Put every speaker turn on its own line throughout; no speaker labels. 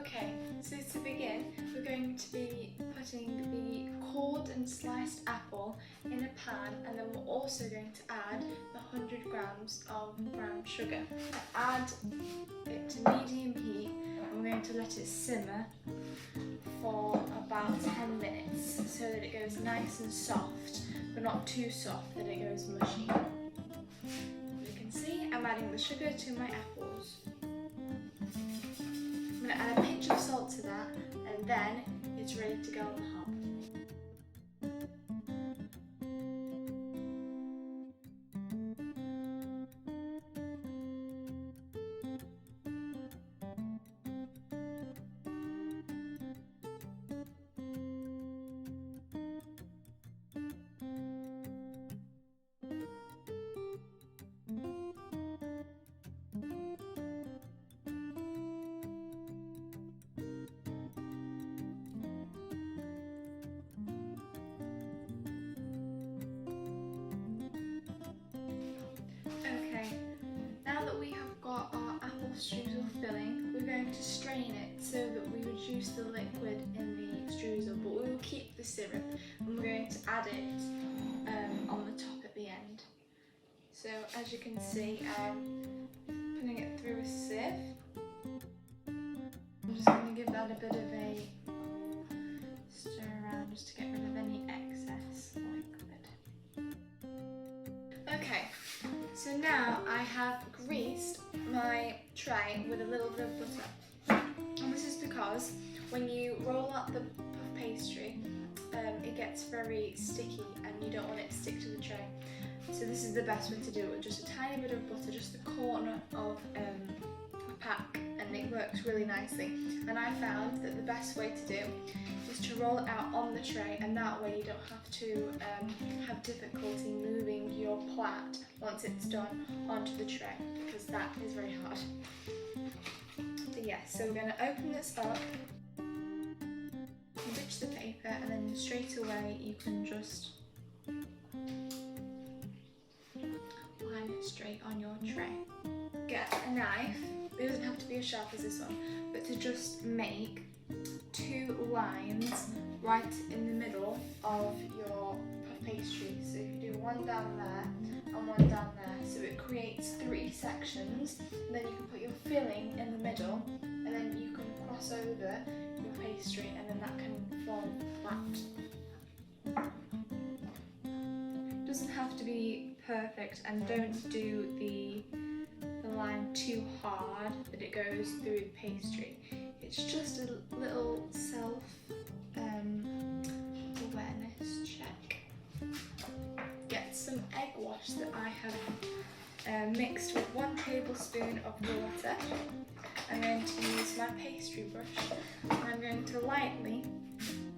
Okay, so to begin, we're going to be putting the cored and sliced apple in a pan, and then we're also going to add the 100 grams of brown sugar. Add it to medium heat, and we're going to let it simmer for about 10 minutes so that it goes nice and soft, but not too soft that it goes mushy. You can see I'm adding the sugar to my apples. I'm going to add a pinch of salt to that, and then it's ready to go on the hob. Strudel filling, we're going to strain it so that we reduce the liquid in the strudel, but we will keep the syrup and we're going to add it on the top at the end. So as you can see, I'm putting it through a sieve. I'm just going to give that a bit of a stir around just to get rid of any excess liquid. Okay, so now I have greased my tray with a little bit of butter, and this is because when you roll out the puff pastry it gets very sticky and you don't want it to stick to the tray, so this is the best way to do it, just a tiny bit of butter, just the corner of a pack, and it works really nicely. And I found that the best way to do is to roll it out on the tray, and that way you don't have to have difficulty moving your plait once it's done onto the tray, because that is very hard. But yeah, so we're going to open this up, ditch the paper, and then straight away you can just line it straight on your tray. Get a knife, it doesn't have to be as sharp as this one, but to just make 2 lines right in the middle of your puff pastry. So if you do one down there and one down there, so it creates 3 sections, and then you can put your filling in the middle, and then you can cross over your pastry, and then that can form flat. It doesn't have to be perfect, and don't do the line too hard that it goes through the pastry. It's just a little self awareness check. Get some egg wash that I have mixed with 1 tablespoon of water. I'm going to use my pastry brush, and I'm going to lightly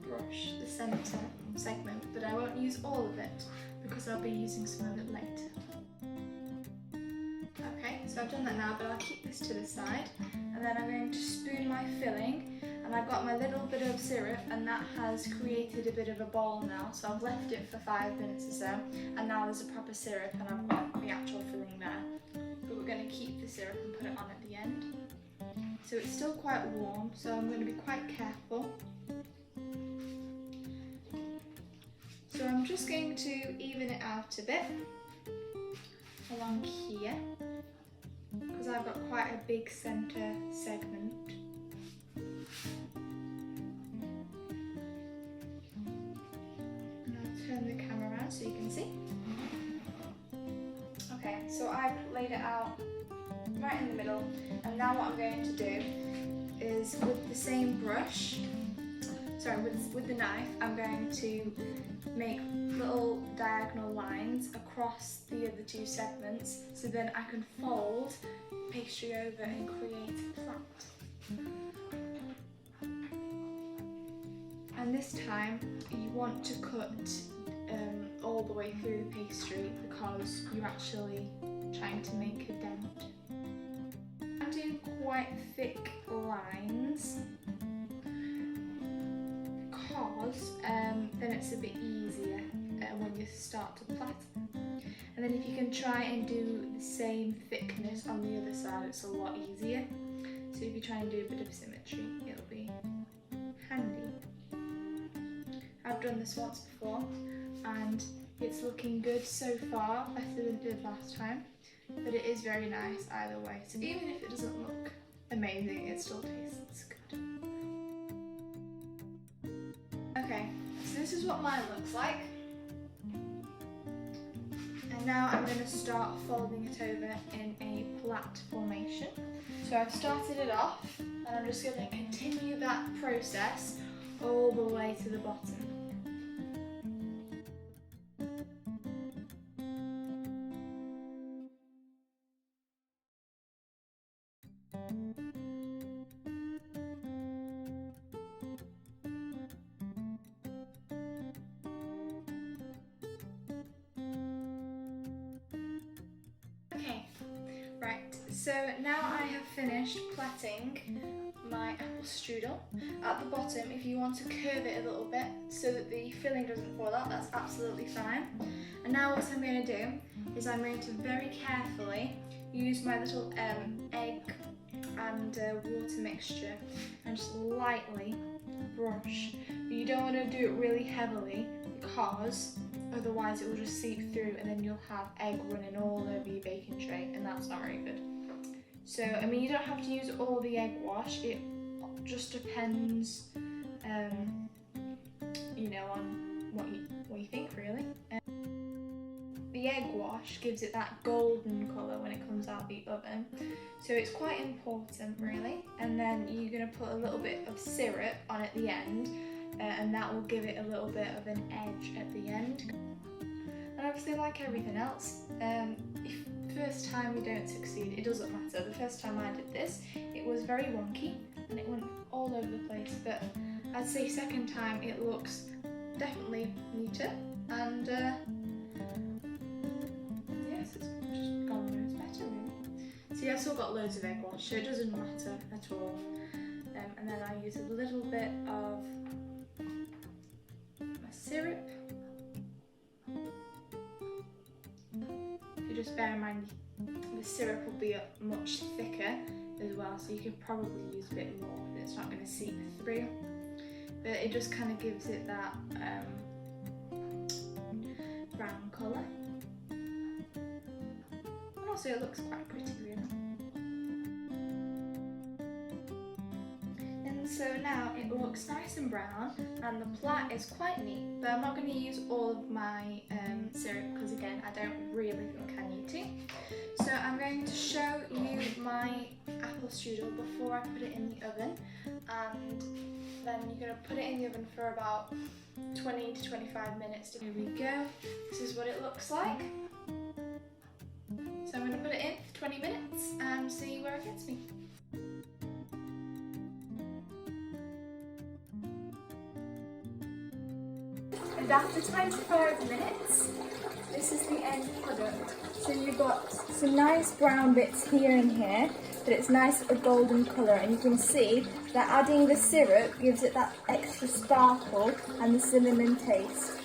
brush the centre segment, but I won't use all of it because I'll be using some of it later. Okay, so I've done that now, but I'll keep this to the side, and then I'm going to spoon my filling, and I've got my little bit of syrup, and that has created a bit of a ball now, so I've left it for 5 minutes or so, and now there's a proper syrup, and I've got the actual filling there. But we're going to keep the syrup and put it on at the end. So it's still quite warm, so I'm going to be quite careful. So I'm just going to even it out a bit along here, because I've got quite a big centre segment. And I'll turn the camera around so you can see. Okay, so I've laid it out right in the middle, and now what I'm going to do is with the same brush, with the knife, I'm going to make little diagonal lines across the other 2 segments, so then I can fold pastry over and create a plait. And this time you want to cut all the way through the pastry, because you're actually trying to make a dent. I'm doing quite thick lines because then it's a bit easier when you start to plait. And then if you can try and do the same thickness on the other side, it's a lot easier. So if you're trying to do a bit of symmetry, it'll be handy. I've done this once before and it's looking good so far, better than it did last time, but it is very nice either way. So even if it doesn't look amazing, it still tastes good. Okay, so this is what mine looks like. And now I'm going to start folding it over in a plait formation. So I've started it off and I'm just going to continue that process all the way to the bottom. Okay, right, so now I have finished plaiting my apple strudel. At the bottom, if you want to curve it a little bit so that the filling doesn't fall out, that's absolutely fine. And now what I'm going to do is I'm going to very carefully use my little egg and water mixture and just lightly brush. But you don't want to do it really heavily because otherwise it will just seep through and then you'll have egg running all over your baking tray and that's not very good. So, I mean, you don't have to use all the egg wash, it just depends, you know, on what you think really. The egg wash gives it that golden colour when it comes out of the oven, so it's quite important really. And then you're going to put a little bit of syrup on at the end, and that will give it a little bit of an edge at the end. And obviously, like everything else, if first time you don't succeed, it doesn't matter. The first time I did this, it was very wonky and it went all over the place, but I'd say second time it looks definitely neater, and yes, it's just gone loads better really. See, I've still got loads of egg wash, so it doesn't matter at all. And then I use a little bit of my syrup. You just bear in mind the syrup will be much thicker as well, so you could probably use a bit more, but it's not going to seep through. But it just kind of gives it that brown colour, and also it looks quite pretty really. So now it looks nice and brown and the plait is quite neat, but I'm not going to use all of my syrup because again I don't really think I need to. So I'm going to show you my apple strudel before I put it in the oven, and then you're going to put it in the oven for about 20 to 25 minutes. Here we go, this is what it looks like. So I'm going to put it in for 20 minutes and see where it gets me. And after 25 minutes, this is the end product. So you've got some nice brown bits here and here, but it's nice a golden colour, and you can see that adding the syrup gives it that extra sparkle and the cinnamon taste.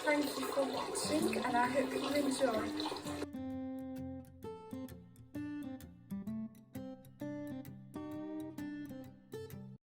Thank you for watching and I hope you enjoy.